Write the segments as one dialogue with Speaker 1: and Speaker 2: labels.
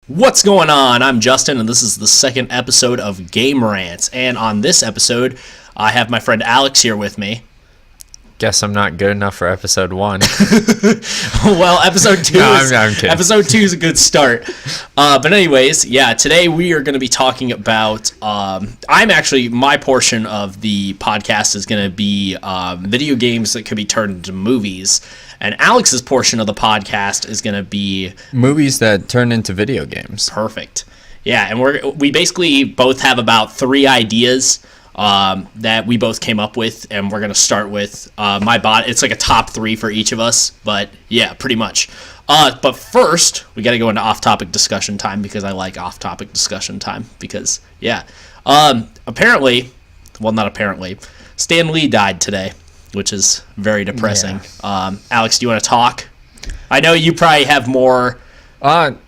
Speaker 1: What's going on? I'm Justin, and this is the second episode of Game Rants. And on this episode, I have my friend Alex here with me.
Speaker 2: Guess I'm not good enough for episode 1.
Speaker 1: Well, episode 2
Speaker 2: I'm kidding.
Speaker 1: Episode 2 is a good start. But anyways, yeah, today we are going to be talking about, my portion of the podcast is going to be video games that could be turned into movies. And Alex's portion of the podcast is going to be
Speaker 2: movies that turn into video games.
Speaker 1: Perfect. Yeah, and we basically both have about 3 ideas that we both came up with, and we're going to start with it's like a top 3 for each of us, but yeah, pretty much. But first, we got to go into off-topic discussion time, because I like off-topic discussion time, because, yeah. Not apparently, Stan Lee died today, which is very depressing. Yeah. Alex, do you want to talk? I know you probably have more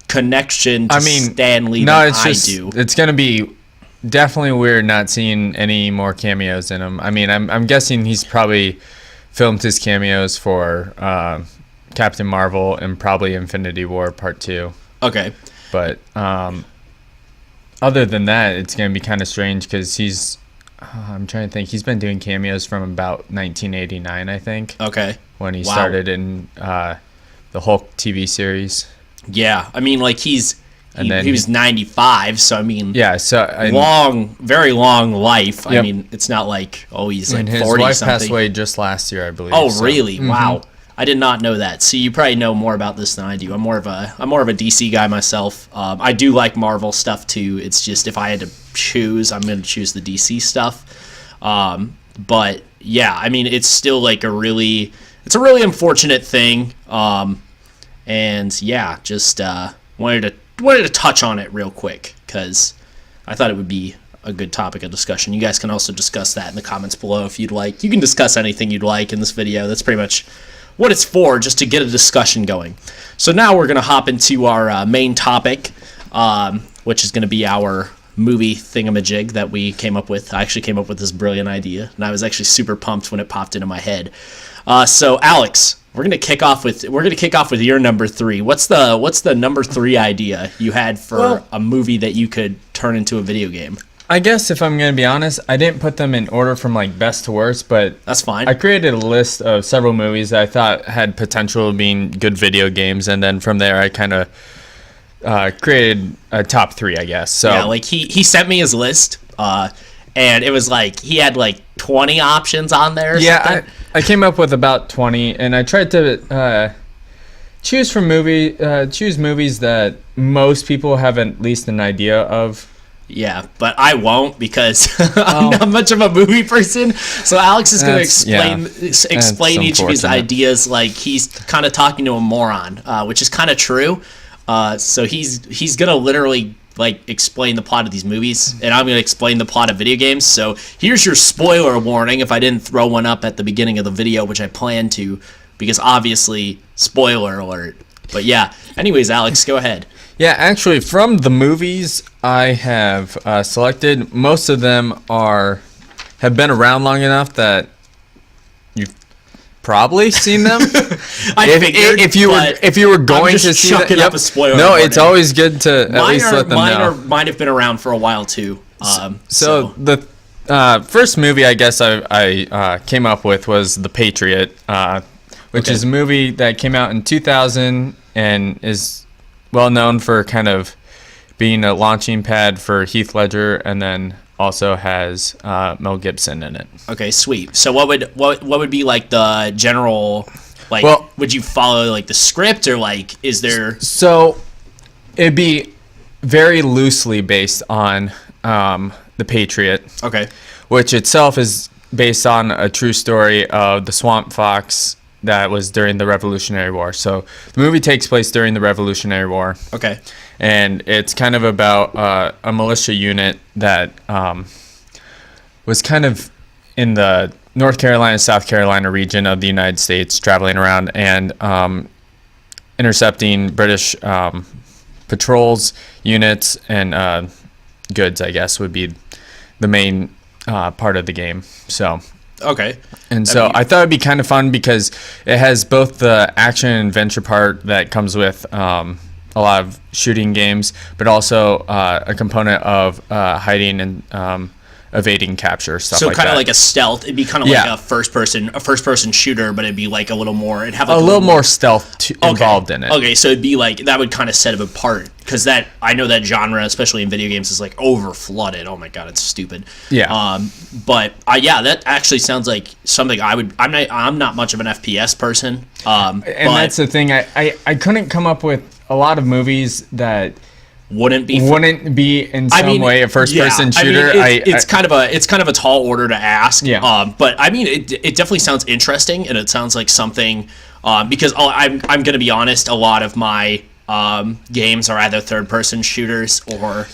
Speaker 1: connection to Stan Lee than I do.
Speaker 2: It's going to be definitely weird not seeing any more cameos in him. I mean, I'm guessing he's probably filmed his cameos for Captain Marvel and probably Infinity War Part 2.
Speaker 1: Okay.
Speaker 2: But other than that, it's going to be kind of strange because he's... I'm trying to think. He's been doing cameos from about 1989, I think.
Speaker 1: Okay.
Speaker 2: When he started in the Hulk TV series.
Speaker 1: Yeah. I mean, like, he was 95, so I mean...
Speaker 2: Yeah, so...
Speaker 1: very long life. Yep. I mean, it's not like, he's like 40-something.
Speaker 2: His wife passed away just last year, I believe.
Speaker 1: Oh, so. Really? Mm-hmm. Wow. I did not know that. See, you probably know more about this than I do. I'm more of a DC guy myself. I do like Marvel stuff too. It's just if I had to choose, I'm going to choose the DC stuff. But yeah, I mean, it's still like a really unfortunate thing. And yeah, just wanted to touch on it real quick because I thought it would be a good topic of discussion. You guys can also discuss that in the comments below if you'd like. You can discuss anything you'd like in this video. That's pretty much what it's for, just to get a discussion going. So now we're going to hop into our main topic, which is going to be our movie thingamajig that we came up with. I actually came up with this brilliant idea, and I was actually super pumped when it popped into my head. So Alex, we're going to kick off with your number 3. What's the number 3 idea you had for a movie that you could turn into a video game?
Speaker 2: I guess if I'm going to be honest, I didn't put them in order from like best to worst, but
Speaker 1: that's fine.
Speaker 2: I created a list of several movies that I thought had potential of being good video games, and then from there I kind of created a top 3, I guess. So
Speaker 1: yeah, like he sent me his list, and it was like he had like 20 options on there.
Speaker 2: Yeah, I came up with about 20, and I tried to choose movies that most people have at least an idea of.
Speaker 1: Yeah, but I won't because I'm not much of a movie person. So Alex is going to explain each of his ideas like he's kind of talking to a moron, which is kind of true. So he's going to literally like explain the plot of these movies, and I'm going to explain the plot of video games. So here's your spoiler warning if I didn't throw one up at the beginning of the video, which I plan to, because obviously spoiler alert. But yeah, anyways, Alex, go ahead.
Speaker 2: Yeah, actually, from the movies I have selected, most of them have been around long enough that you've probably seen them. If you were going to see them,
Speaker 1: up a spoiler
Speaker 2: no,
Speaker 1: warning.
Speaker 2: It's always good to at least let them know.
Speaker 1: Mine have been around for a while too.
Speaker 2: So the first movie I guess I came up with was The Patriot, which is a movie that came out in 2000 and is well known for kind of being a launching pad for Heath Ledger, and then also has Mel Gibson in it.
Speaker 1: Okay, sweet. So what would be like the general, like, would you follow like the script, or like is there?
Speaker 2: So it'd be very loosely based on The Patriot.
Speaker 1: Okay.
Speaker 2: Which itself is based on a true story of the Swamp Fox that was during the Revolutionary War. So the movie takes place during the Revolutionary War.
Speaker 1: Okay.
Speaker 2: And it's kind of about a militia unit that was kind of in the North Carolina, South Carolina region of the United States, traveling around and intercepting British patrols, units, and goods, I guess, would be the main part of the game. So
Speaker 1: Okay.
Speaker 2: And so I thought it'd be kind of fun because it has both the action and adventure part that comes with a lot of shooting games, but also a component of hiding and evading capture stuff.
Speaker 1: So
Speaker 2: like
Speaker 1: kind of
Speaker 2: that.
Speaker 1: like a stealth. It'd be kind of like a first person shooter, but it'd be like a little more. It'd have like
Speaker 2: a little more stealth involved in it.
Speaker 1: Okay, so it'd be like that would kind of set it apart because that I know that genre, especially in video games, is like over flooded. Oh my god, it's stupid.
Speaker 2: Yeah.
Speaker 1: But that actually sounds like something I would. I'm not much of an FPS person.
Speaker 2: And that's the thing. I couldn't come up with a lot of movies that wouldn't be in some way a first person shooter.
Speaker 1: It's kind of a tall order to ask.
Speaker 2: Yeah.
Speaker 1: But I mean, it definitely sounds interesting, and it sounds like something because I'm going to be honest, a lot of my games are either third person shooters or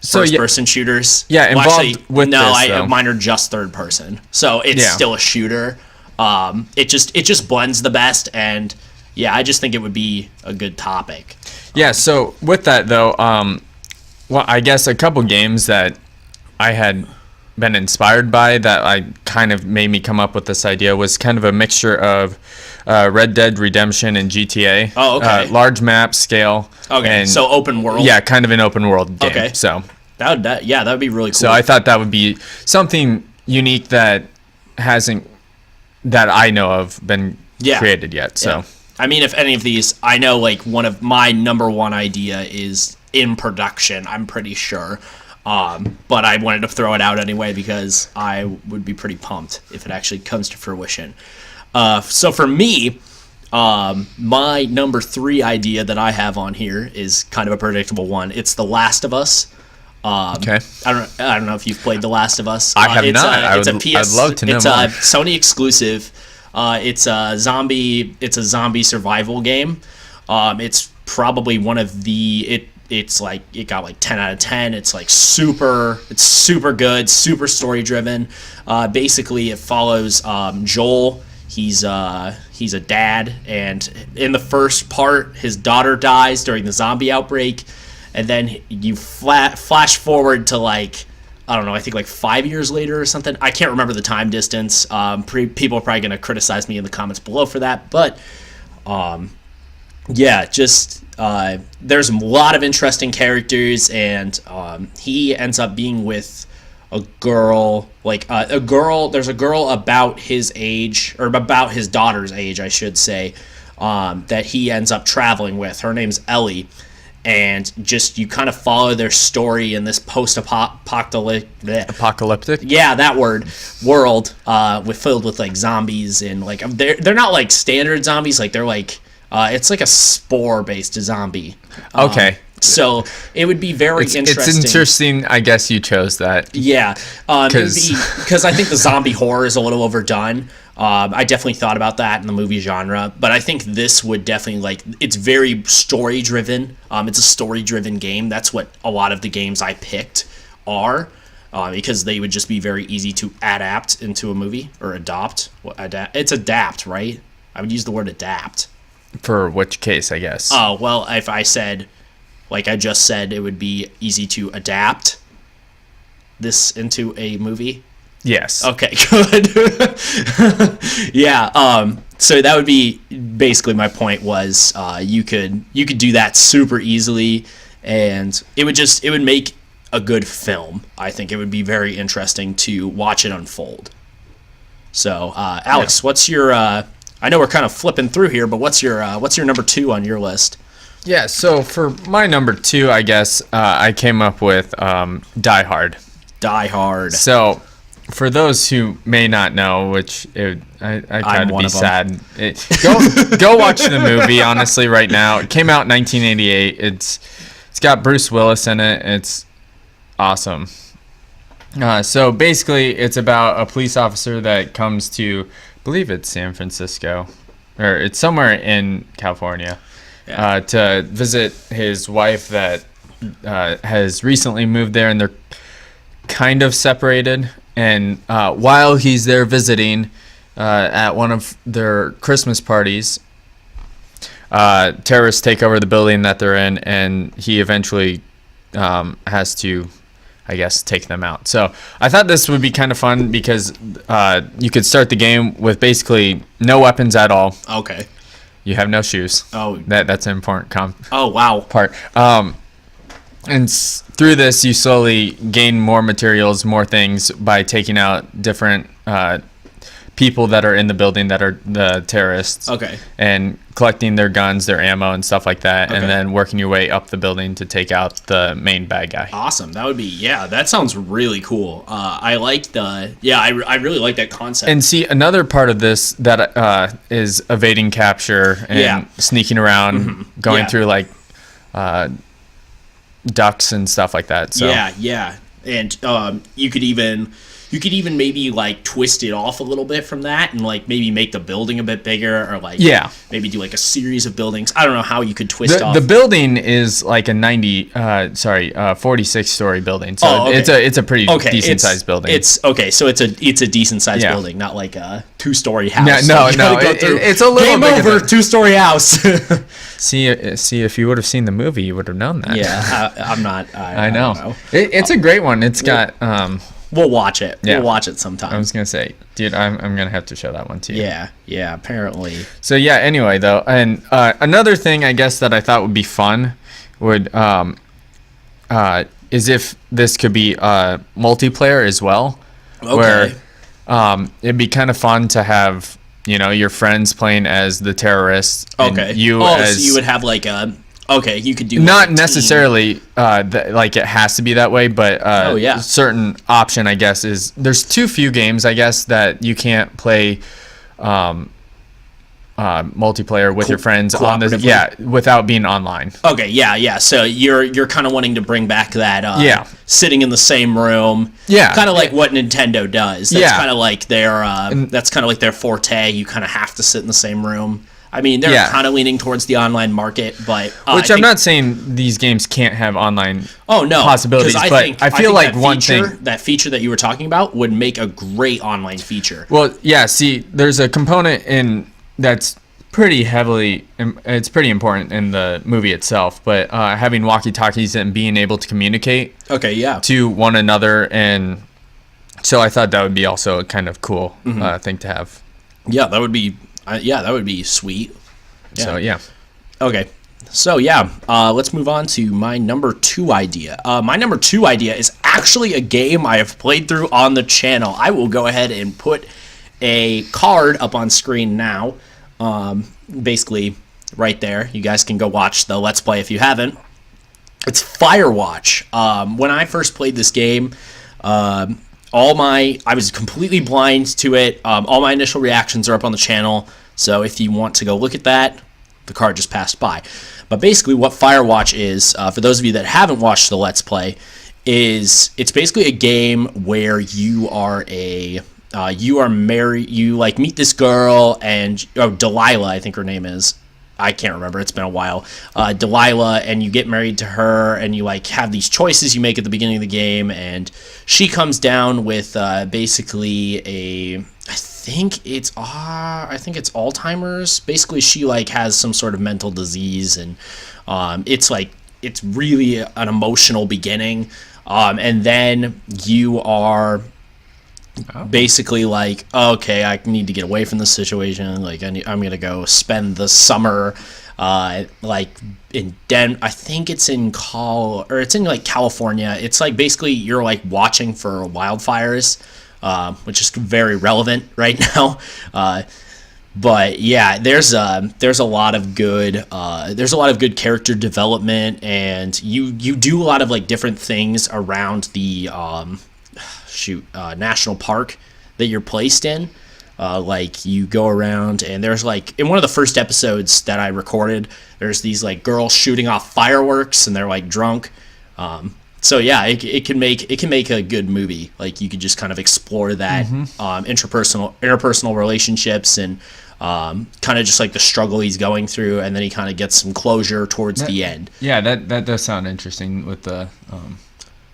Speaker 1: first person shooters.
Speaker 2: Yeah, involved with this,
Speaker 1: mine are just third person, so it's still a shooter. It just blends the best, and yeah, I just think it would be a good topic.
Speaker 2: Yeah, so with that though, well, I guess a couple games that I had been inspired by that I kind of made me come up with this idea was kind of a mixture of Red Dead Redemption and GTA.
Speaker 1: Oh, okay.
Speaker 2: Large map scale.
Speaker 1: Okay, so open world.
Speaker 2: Yeah, kind of an open world game.
Speaker 1: Okay.
Speaker 2: So
Speaker 1: that would be really cool.
Speaker 2: So I thought that would be something unique that I know of been created yet. So.
Speaker 1: Yeah. I mean, if any of these, I know like one of my number one idea is in production, I'm pretty sure. But I wanted to throw it out anyway because I would be pretty pumped if it actually comes to fruition. So for me, my number 3 idea that I have on here is kind of a predictable one. It's The Last of Us.
Speaker 2: Okay.
Speaker 1: I don't know if you've played The Last of Us.
Speaker 2: I have not. I'd love to know
Speaker 1: It's
Speaker 2: more.
Speaker 1: a Sony exclusive. It's a zombie survival game. It's probably one of the it's like it got like 10 out of 10. It's like super good, super story driven. Basically it follows Joel. He's a dad, and in the first part his daughter dies during the zombie outbreak, and then you flash forward to like I don't know, I think like 5 years later or something. I can't remember the time distance. People are probably going to criticize me in the comments below for that. But, there's a lot of interesting characters, and he ends up being with a girl, there's a girl about his age, or about his daughter's age, I should say, that he ends up traveling with. Her name's Ellie. And just you kind of follow their story in this post-apocalyptic, yeah, that word, world, filled with like zombies, and like they're not like standard zombies, like they're like it's like a spore-based zombie.
Speaker 2: Okay.
Speaker 1: So it would be very interesting.
Speaker 2: It's interesting, I guess you chose that.
Speaker 1: Yeah, because I think the zombie horror is a little overdone. I definitely thought about that in the movie genre, but I think this would definitely it's very story driven. It's a story driven game. That's what a lot of the games I picked are, because they would just be very easy to adapt into a movie or adopt. It's adapt, right? I would use the word adapt.
Speaker 2: For which case, I guess?
Speaker 1: Oh, well, if I said, like I just said, it would be easy to adapt this into a movie.
Speaker 2: Yes.
Speaker 1: Okay, good. Yeah, so that would be basically my point was you could do that super easily, and it would make a good film. I think it would be very interesting to watch it unfold. So, Alex, what's your I know we're kind of flipping through here, but what's your number 2 on your list?
Speaker 2: Yeah, so for my number 2, I guess I came up with Die Hard.
Speaker 1: Die Hard.
Speaker 2: So, for those who may not know, which I try to be sad, go watch the movie. Honestly, right now, it came out in 1988. It's got Bruce Willis in it. It's awesome. So basically, it's about a police officer that comes to, I believe it's San Francisco, or it's somewhere in California, to visit his wife that has recently moved there, and they're kind of separated. And while he's there visiting at one of their Christmas parties, terrorists take over the building that they're in, and he eventually has to, I guess, take them out. So I thought this would be kind of fun because you could start the game with basically no weapons at all.
Speaker 1: Okay.
Speaker 2: you have no shoes.
Speaker 1: Oh.
Speaker 2: That's an important
Speaker 1: Oh, wow.
Speaker 2: part. Through this, you slowly gain more materials, more things by taking out different people that are in the building that are the terrorists.
Speaker 1: Okay.
Speaker 2: And collecting their guns, their ammo, and stuff like that, and then working your way up the building to take out the main bad guy.
Speaker 1: Awesome. That would be, that sounds really cool. I like I really like that concept.
Speaker 2: And see, another part of this that is evading capture and sneaking around, going through like ducks and stuff like that. So
Speaker 1: and you could even maybe like twist it off a little bit from that, and like maybe make the building a bit bigger, or like maybe do like a series of buildings. I don't know how you could twist off.
Speaker 2: The building is like a 46 story building, so it's a pretty decent sized building.
Speaker 1: It's okay, so it's a decent sized building, not like a 2-story house.
Speaker 2: No, it's a little
Speaker 1: game over 2-story house.
Speaker 2: See, if you would have seen the movie, you would have known that.
Speaker 1: Yeah, I'm not.
Speaker 2: I know. It's a great one. It's got.
Speaker 1: We'll watch it. Yeah. We'll watch it sometime.
Speaker 2: I was gonna say, dude, I'm gonna have to show that one to you.
Speaker 1: Yeah. Apparently.
Speaker 2: So yeah. Anyway, though, and another thing I guess that I thought would be fun would is if this could be multiplayer as well, where it'd be kind of fun to have your friends playing as the terrorists.
Speaker 1: Okay.
Speaker 2: And so
Speaker 1: you would have like a. Okay, you could do
Speaker 2: not necessarily like it has to be that way, but a certain option I guess is there's too few games I guess that you can't play multiplayer with your friends on the without being online.
Speaker 1: Okay, yeah. So you're kind of wanting to bring back that sitting in the same room.
Speaker 2: Yeah,
Speaker 1: kind of like what Nintendo does. That's kind of like their forte. You kind of have to sit in the same room. I mean, they're kind of leaning towards the online market, but
Speaker 2: I'm not saying these games can't have online possibilities, but I feel like
Speaker 1: that feature that you were talking about would make a great online feature.
Speaker 2: Well, yeah. See, there's a component in that's pretty heavily. It's pretty important in the movie itself, but having walkie-talkies and being able to communicate to one another, and so I thought that would be also a kind of cool thing to have.
Speaker 1: Yeah, that would be. That would be sweet.
Speaker 2: Yeah. So, yeah.
Speaker 1: Okay. So, let's move on to my number 2 idea. My number 2 idea is actually a game I have played through on the channel. I will go ahead and put a card up on screen now. Basically, right there. You guys can go watch the Let's Play if you haven't. It's Firewatch. When I first played this game, I was completely blind to it. All my initial reactions are up on the channel, so if you want to go look at that, the card just passed by. But basically what Firewatch is, for those of you that haven't watched the Let's Play, it's basically a game where you are married, you like meet this girl, and Delilah, I think her name is. I can't remember. It's been a while. Delilah, and you get married to her, and you like have these choices you make at the beginning of the game, and she comes down with basically I think it's Alzheimer's. Basically, she like has some sort of mental disease, and it's really an emotional beginning, and then you are. Basically like, okay, I need to get away from this situation, like I'm gonna go spend the summer like in I think it's in like California. It's like basically you're like watching for wildfires, which is very relevant right now. But yeah, there's a lot of good character development, and you do a lot of like different things around the national park that you're placed in. Like you go around, and there's like in one of the first episodes that I recorded, there's these like girls shooting off fireworks, and they're like drunk. So yeah, it can make a good movie. Like you could just kind of explore that interpersonal relationships, and kind of just like the struggle he's going through, and then he kind of gets some closure towards the end.
Speaker 2: Yeah, that does sound interesting with the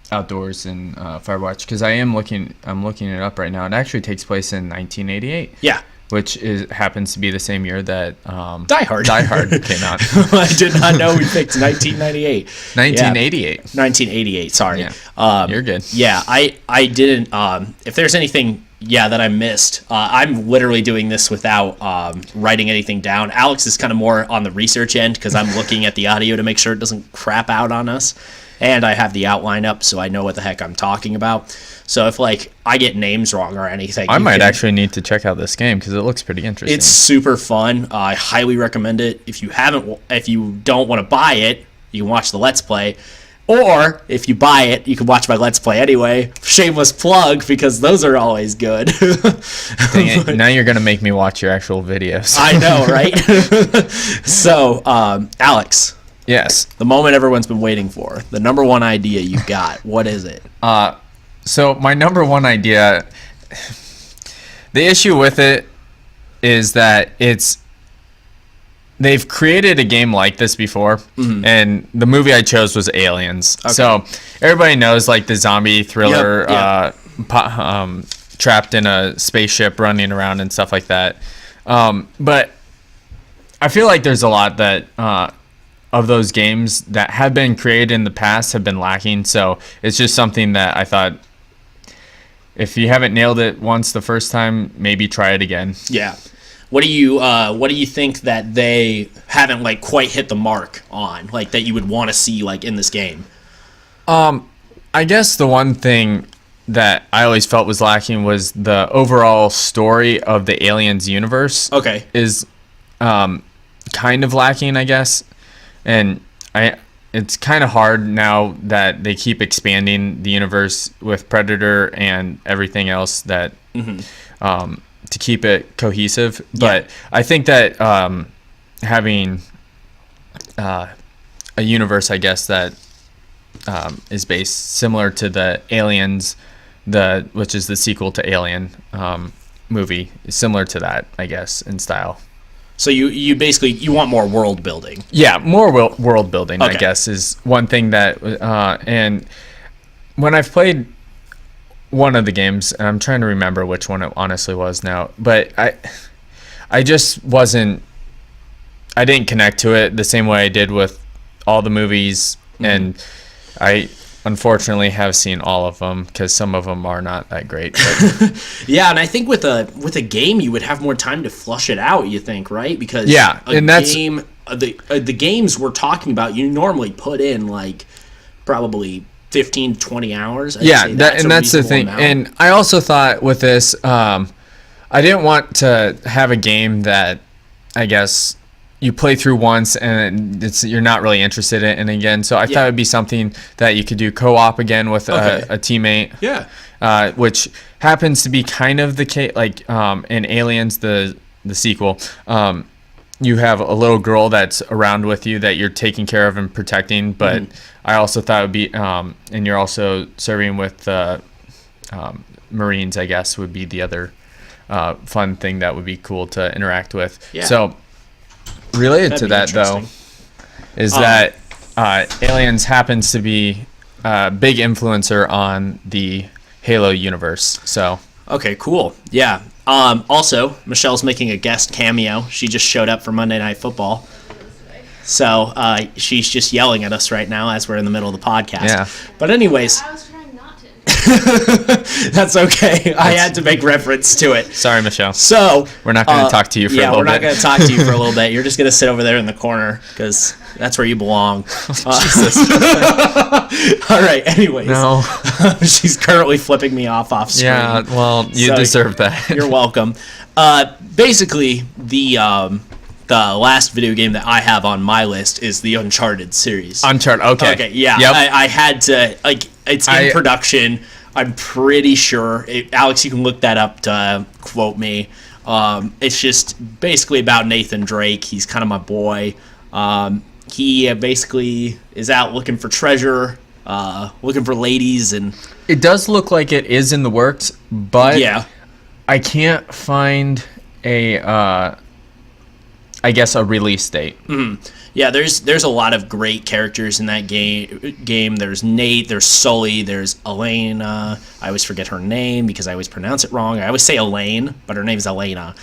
Speaker 2: outdoors and Firewatch, because I'm looking it up right now. It actually takes place in 1988.
Speaker 1: Yeah.
Speaker 2: Which happens to be the same year that
Speaker 1: Die Hard
Speaker 2: came out.
Speaker 1: I did not know we picked 1998.
Speaker 2: 1988.
Speaker 1: Yeah. 1988. Sorry.
Speaker 2: Yeah. You're good.
Speaker 1: Yeah, I didn't. If there's anything Yeah, that I missed. I'm literally doing this without writing anything down. Alex is kind of more on the research end because I'm looking at the audio to make sure it doesn't crap out on us. And I have the outline up so I know what the heck I'm talking about. So if like I get names wrong or anything,
Speaker 2: I might actually need to check out this game because it looks pretty interesting.
Speaker 1: It's super fun. I highly recommend it. If you don't want to buy it, you can watch the Let's Play. Or, if you buy it, you can watch my Let's Play anyway. Shameless plug, because those are always good.
Speaker 2: Dang it. Now you're going to make me watch your actual videos.
Speaker 1: I know, right? So, Alex.
Speaker 2: Yes.
Speaker 1: The moment everyone's been waiting for. The number one idea you got. What is it?
Speaker 2: So, my number one idea, the issue with it is that they've created a game like this before, and the movie I chose was Aliens. Okay. So everybody knows like the zombie thriller, trapped in a spaceship running around and stuff like that. But I feel like there's a lot that of those games that have been created in the past have been lacking. So it's just something that I thought, if you haven't nailed it once the first time, maybe try it again.
Speaker 1: Yeah. What do you think that they haven't like quite hit the mark on, like that you would want to see like in this game?
Speaker 2: I guess the one thing that I always felt was lacking was the overall story of the Aliens universe.
Speaker 1: Okay.
Speaker 2: Is kind of lacking, I guess. And it's kind of hard now that they keep expanding the universe with Predator and everything else that to keep it cohesive. But I think that having a universe, I guess, that is based similar to the Aliens, which is the sequel to Alien movie, is similar to that, I guess, in style.
Speaker 1: So you basically you want more world building.
Speaker 2: Yeah, more world building,
Speaker 1: okay.
Speaker 2: I guess, is one thing that and when I've played one of the games, and I'm trying to remember which one it honestly was now, but I just wasn't, I didn't connect to it the same way I did with all the movies, and I unfortunately have seen all of them because some of them are not that great. But
Speaker 1: yeah, and I think with a game you would have more time to flush it out. You think, right? Because the games we're talking about, you normally put in like probably 15 to 20 hours.
Speaker 2: That's the thing. Amount. And I also thought with this, I didn't want to have a game that I guess you play through once and you're not really interested in it again. So I thought it'd be something that you could do co-op again with a teammate.
Speaker 1: Yeah.
Speaker 2: Which happens to be kind of the case, like in Aliens, the sequel. You have a little girl that's around with you that you're taking care of and protecting, but I also thought it would be, and you're also serving with Marines, I guess, would be the other fun thing that would be cool to interact with. Yeah. So related to that, though, is that Aliens happens to be a big influencer on the Halo universe. So
Speaker 1: okay, cool. Yeah. Also, Michelle's making a guest cameo. She just showed up for Monday Night Football. So she's just yelling at us right now as we're in the middle of the podcast. Yeah. But anyways.
Speaker 3: I was trying not to.
Speaker 1: That's okay. I had to make reference to it.
Speaker 2: Sorry, Michelle.
Speaker 1: So
Speaker 2: we're not going to talk to you for a little bit.
Speaker 1: Yeah, we're not going to talk to you for a little bit. You're just going to sit over there in the corner because that's where you belong.
Speaker 2: Jesus.
Speaker 1: All right. Anyways.
Speaker 2: No.
Speaker 1: She's currently flipping me off screen.
Speaker 2: Yeah. Well, you deserve that.
Speaker 1: You're welcome. Basically, the last video game that I have on my list is the Uncharted series.
Speaker 2: Uncharted. Okay.
Speaker 1: Okay. Yeah.
Speaker 2: Yep.
Speaker 1: I had to it's in production. I'm pretty sure. Alex, you can look that up to quote me. It's just basically about Nathan Drake. He's kind of my boy. He basically is out looking for treasure, looking for ladies, and
Speaker 2: it does look like it is in the works, but I can't find a a release date.
Speaker 1: Yeah, there's a lot of great characters in that game. There's Nate, there's Sully, there's Elena. I always forget her name because I always pronounce it wrong. I always say Elaine, but her name's Elena.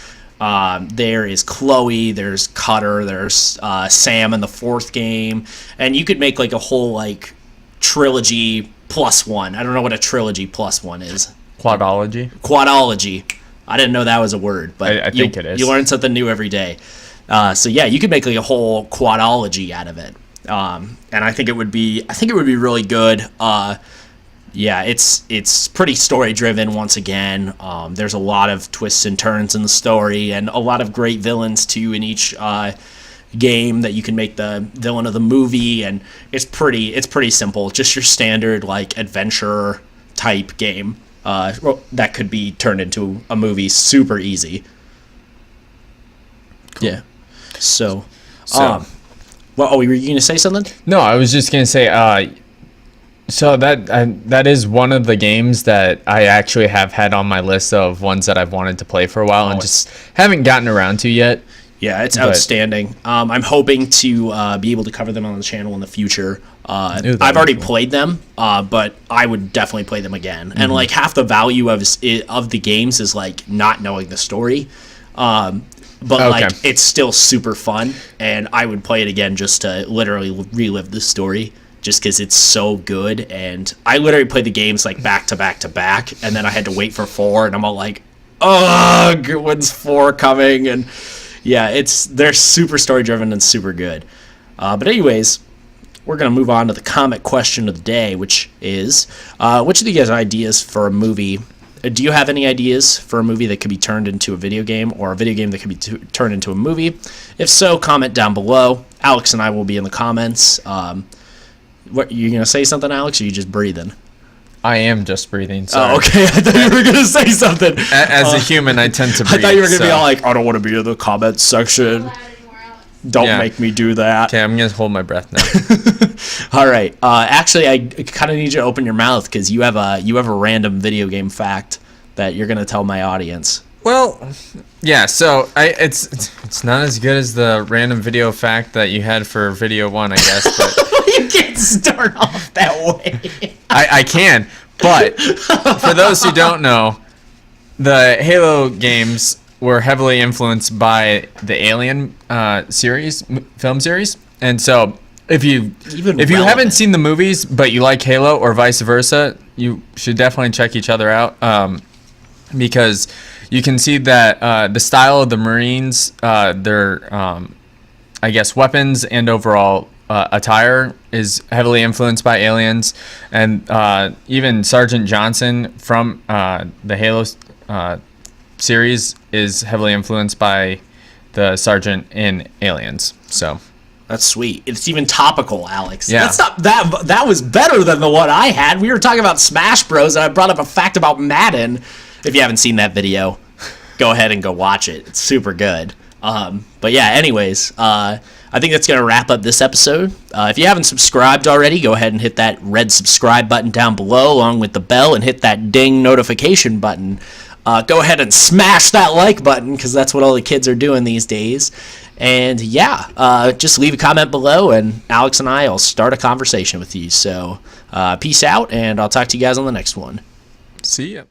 Speaker 1: There is Chloe, there's Cutter, there's Sam in the fourth game, and you could make like a whole like trilogy plus one. I don't know what a trilogy plus one is.
Speaker 2: Quadology.
Speaker 1: Quadology. I didn't know that was a word, but
Speaker 2: I think it is.
Speaker 1: You learn something new every day. So yeah, you could make like a whole quadology out of it. And I think it would be really good. Yeah, it's pretty story driven once again. There's a lot of twists and turns in the story, and a lot of great villains too in each game that you can make the villain of the movie, and it's pretty simple, just your standard like adventure type game that could be turned into a movie super easy. Cool. Yeah. So well, were you gonna say something?
Speaker 2: No, I was just gonna say so that is one of the games that I actually have had on my list of ones that I've wanted to play for a while and just haven't gotten around to yet.
Speaker 1: Yeah, it's outstanding. I'm hoping to be able to cover them on the channel in the future. I've already played them, but I would definitely play them again. And like half the value of the games is like not knowing the story. But like it's still super fun, and I would play it again just to literally relive the story, just because it's so good. And I literally played the games like back to back to back, and then I had to wait for 4, and I'm all like, ugh, when's 4 coming? And yeah, they're super story driven and super good. But anyways, we're gonna move on to the comment question of the day, which is, which of you guys' ideas for a movie? Do you have any ideas for a movie that could be turned into a video game, or a video game that could be turned into a movie? If so, comment down below. Alex and I will be in the comments. What, you gonna say something, Alex, or are you just breathing?
Speaker 2: I am just breathing. Sorry.
Speaker 1: Oh, okay. I thought you were gonna say something.
Speaker 2: As a human, I tend to breathe.
Speaker 1: I thought you were gonna be all like, I don't want to be in the comments section. Don't make me do that.
Speaker 2: Okay, I'm gonna hold my breath now.
Speaker 1: All right. Actually, I kind of need you to open your mouth because you have a random video game fact that you're gonna tell my audience.
Speaker 2: Well, yeah. So it's not as good as the random video fact that you had for video 1, I guess. But
Speaker 1: you can't start off that way.
Speaker 2: I can, but for those who don't know, the Halo games were heavily influenced by the Alien film series, and so if you haven't seen the movies but you like Halo or vice versa, you should definitely check each other out, because you can see that the style of the Marines, their I guess weapons and overall attire is heavily influenced by Aliens, and even Sergeant Johnson from the Halo series is heavily influenced by the Sergeant in Aliens. So
Speaker 1: that's sweet. It's even topical, Alex.
Speaker 2: Yeah.
Speaker 1: That's not that was better than the one I had. We were talking about Smash Bros, and I brought up a fact about Madden. If you haven't seen that video, go ahead and go watch it. It's super good. But yeah, anyways, I think that's going to wrap up this episode. If you haven't subscribed already, go ahead and hit that red subscribe button down below along with the bell, and hit that ding notification button. Go ahead and smash that like button, because that's what all the kids are doing these days. And yeah, just leave a comment below, and Alex and I will start a conversation with you. So peace out, and I'll talk to you guys on the next one.
Speaker 2: See ya.